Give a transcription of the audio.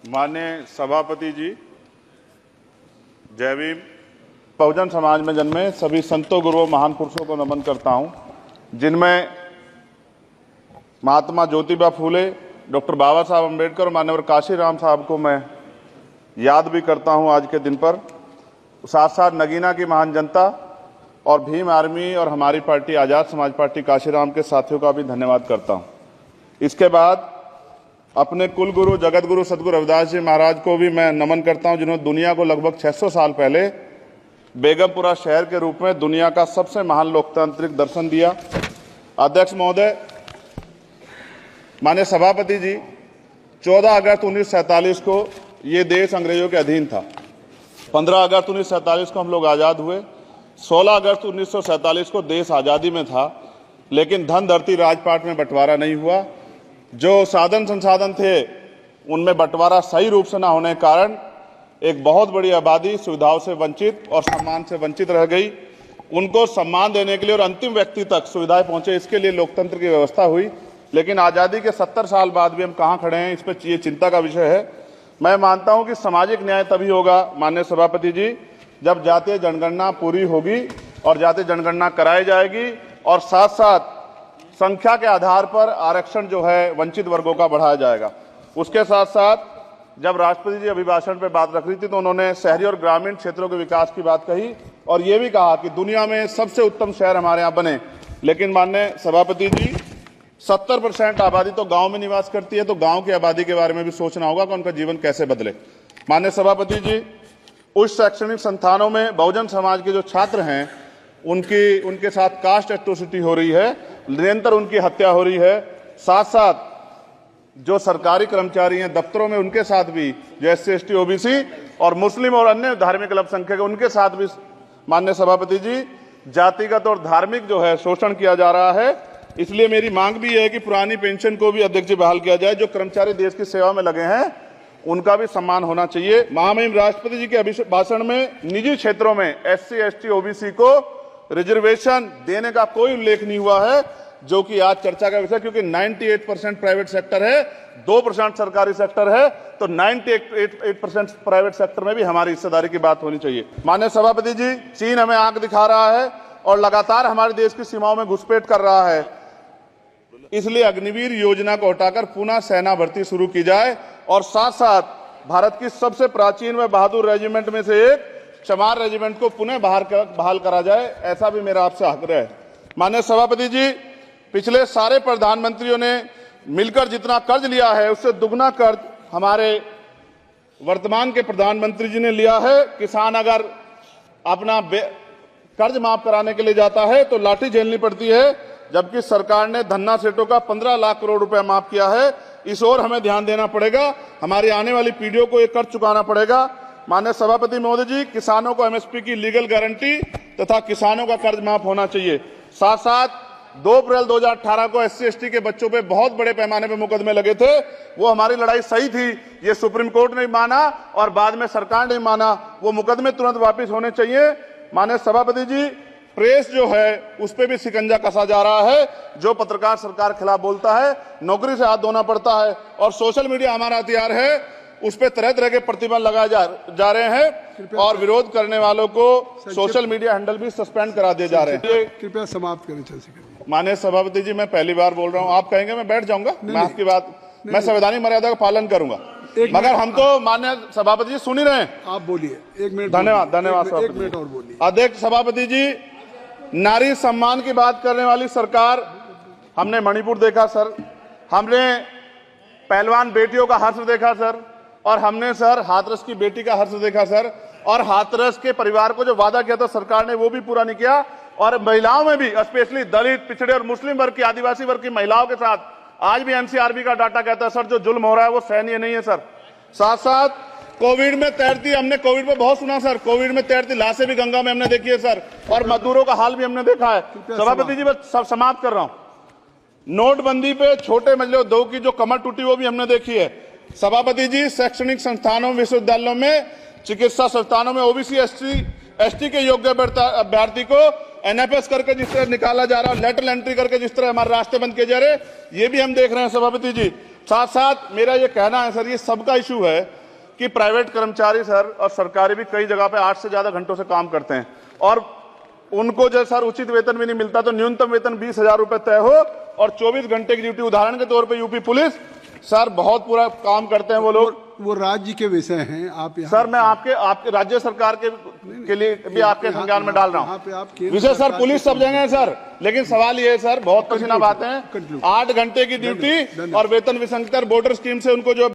माननीय सभापति जी, जय भीम। बहुजन समाज में जन्मे सभी संतों, गुरुओं, महान पुरुषों को नमन करता हूं, जिनमें महात्मा ज्योतिबा फूले, डॉक्टर बाबा साहब अम्बेडकर और मान्यवर काशीराम साहब को मैं याद भी करता हूं आज के दिन पर। साथ साथ नगीना की महान जनता और भीम आर्मी और हमारी पार्टी आज़ाद समाज पार्टी काशीराम के साथियों का भी धन्यवाद करता हूं। इसके बाद अपने कुल गुरु जगत गुरु सदगुरु रविदास जी महाराज को भी मैं नमन करता हूं, जिन्होंने दुनिया को लगभग 600 साल पहले बेगमपुरा शहर के रूप में दुनिया का सबसे महान लोकतांत्रिक दर्शन दिया। अध्यक्ष महोदय, माननीय सभापति जी, 14 अगस्त 1947 को ये देश अंग्रेजों के अधीन था। 15 अगस्त 1947 को हम लोग आज़ाद हुए। 16 अगस्त 1947 को देश आज़ादी में था, लेकिन धन धरती राजपाट में बंटवारा नहीं हुआ। जो साधन संसाधन थे उनमें बंटवारा सही रूप से न होने के कारण एक बहुत बड़ी आबादी सुविधाओं से वंचित और सम्मान से वंचित रह गई। उनको सम्मान देने के लिए और अंतिम व्यक्ति तक सुविधाएं पहुंचे, इसके लिए लोकतंत्र की व्यवस्था हुई। लेकिन आज़ादी के 70 साल बाद भी हम कहाँ खड़े हैं, इस पर ये चिंता का विषय है। मैं मानता हूं कि सामाजिक न्याय तभी होगा माननीय सभापति जी, जब जातीय जनगणना पूरी होगी और जातीय जनगणना कराई जाएगी और साथ साथ संख्या के आधार पर आरक्षण जो है वंचित वर्गों का बढ़ाया जाएगा। उसके साथ साथ जब राष्ट्रपति जी अभिभाषण पर बात रख रही थी तो उन्होंने शहरी और ग्रामीण क्षेत्रों के विकास की बात कही और ये भी कहा कि दुनिया में सबसे उत्तम शहर हमारे यहाँ बने। लेकिन माननीय सभापति जी, 70% आबादी तो गांव में निवास करती है, तो गांव की आबादी के बारे में भी सोचना होगा कि उनका जीवन कैसे बदले। माननीय सभापति जी, उच्च शैक्षणिक संस्थानों में बहुजन समाज के जो छात्र हैं उनके साथ कास्ट एट्रोसिटी हो रही है, निरंतर उनकी हत्या हो रही है। साथ साथ जो सरकारी कर्मचारी हैं दफ्तरों में, उनके साथ भी जो SC ST OBC और मुस्लिम और अन्य धार्मिक अल्पसंख्यक उनके साथ भी माननीय सभापति जी जातिगत और धार्मिक जो है शोषण किया जा रहा है। इसलिए मेरी मांग भी है कि पुरानी पेंशन को भी अध्यक्ष जी बहाल किया जाए। जो कर्मचारी देश की सेवा में लगे हैं उनका भी सम्मान होना चाहिए। महामहिम राष्ट्रपति जी के अभिभाषण में निजी क्षेत्रों में SC ST OBC को रिजर्वेशन देने का कोई उल्लेख नहीं हुआ है, जो कि आज चर्चा का विषय, क्योंकि 98% प्राइवेट सेक्टर है, 2% सरकारी सेक्टर है, तो 98% प्राइवेट सेक्टर में भी हमारी हिस्सेदारी की बात होनी चाहिए। माननीय सभापति जी, चीन हमें आंख दिखा रहा है और लगातार हमारे देश की सीमाओं में घुसपैठ कर रहा है। इसलिए अग्निवीर योजना को हटाकर पुनः सेना भर्ती शुरू की जाए और साथ साथ भारत की सबसे प्राचीन व बहादुर रेजिमेंट में से एक चमार रेजिमेंट को पुनः बहाल करा जाए, ऐसा भी मेरा आपसे आग्रह है। माननीय सभापति जी, पिछले सारे प्रधानमंत्रियों ने मिलकर जितना कर्ज लिया है उससे दुगना कर्ज हमारे वर्तमान के प्रधानमंत्री जी ने लिया है। किसान अगर अपना कर्ज माफ कराने के लिए जाता है तो लाठी झेलनी पड़ती है, जबकि सरकार ने धन्ना सेठों का 15 लाख करोड़ रुपया माफ किया है। इस ओर हमें ध्यान देना पड़ेगा, हमारी आने वाली पीढ़ियों को ये कर्ज चुकाना पड़ेगा। माननीय सभापति महोदय जी, किसानों को MSP की लीगल गारंटी तथा किसानों का कर्ज माफ होना चाहिए। साथ साथ 2 अप्रैल 2018 को SC ST के बच्चों पे बहुत बड़े पैमाने पे मुकदमे लगे थे। वो हमारी लड़ाई सही थी, ये सुप्रीम कोर्ट ने माना और बाद में सरकार ने माना। वो मुकदमे तुरंत वापस होने चाहिए। माननीय सभापति जी, प्रेस जो है उस पर भी शिकंजा कसा जा रहा है। जो पत्रकार सरकार के खिलाफ बोलता है नौकरी से हाथ धोना पड़ता है और सोशल मीडिया हमारा हथियार है, उस पर तरह तरह के प्रतिबंध लगाए जा रहे हैं और विरोध करने वालों को सोशल मीडिया हैंडल भी सस्पेंड करा दिए जा रहे हैं। कृपया समाप्त करें। माननीय सभापति जी, मैं पहली बार बोल रहा हूं, आप कहेंगे मैं बैठ जाऊंगा, मैं आपकी बात, मैं संवैधानिक मर्यादा का पालन करूंगा, मगर हम तो माननीय सभापति जी सुन ही रहे हैं। आप बोलिए, 1 मिनट। धन्यवाद, धन्यवाद। 1 मिनट और बोलिए। अध्यक्ष सभापति जी, नारी सम्मान की बात करने वाली सरकार, हमने मणिपुर देखा सर, हमने पहलवान बेटियों का हर्ष देखा सर, और हमने सर हाथरस की बेटी का हर्ष देखा सर, और हाथरस के परिवार को जो वादा किया था सरकार ने वो भी पूरा नहीं किया। और महिलाओं में भी, स्पेशली दलित, पिछड़े और मुस्लिम वर्ग की, आदिवासी वर्ग की महिलाओं के साथ आज भी NCRB का डाटा कहता है सर जो जुल्म हो रहा है वो सहनीय नहीं है सर। साथ साथ कोविड में तैरती, हमने कोविड में बहुत सुना सर, कोविड में तैरती लाशें भी गंगा में हमने देखी है सर, और मजदूरों का हाल भी हमने देखा है। सभापति जी, बस सब समाप्त कर रहा हूं। नोटबंदी पे छोटे मजले उद्योग की जो कमर टूटी वो भी हमने देखी है। सभापति जी, शैक्षणिक संस्थानों, विश्वविद्यालयों में, चिकित्सा संस्थानों में OBC ST के योग्य अभ्यर्थी को NFS करके जिस तरह निकाला जा रहा है, लेटरल एंट्री करके जिस तरह हमारे रास्ते बंद किए जा रहे, ये भी हम देख रहे हैं सभापति जी। साथ साथ मेरा ये कहना है सर, ये सबका इशू है कि प्राइवेट कर्मचारी सर और सरकारी भी कई जगह पे 8 से ज्यादा घंटों से काम करते हैं और उनको जो सर उचित वेतन भी नहीं मिलता, तो न्यूनतम वेतन 20,000 रुपए तय हो और 24 घंटे की ड्यूटी। उदाहरण के तौर पे यूपी पुलिस सर बहुत पूरा काम करते हैं वो लोग। वो राज्य के विषय हैं, आप यहाँ सर मैं आपके राज्य सरकार के लिए भी आपके संज्ञान में डाल रहा हूँ। विषय सर पुलिस सब जगह है सर, लेकिन सवाल ये है सर, बहुत पसीना बातें हैं, 8 घंटे की ड्यूटी और वेतन विसंगति बॉर्डर स्कीम से उनको जो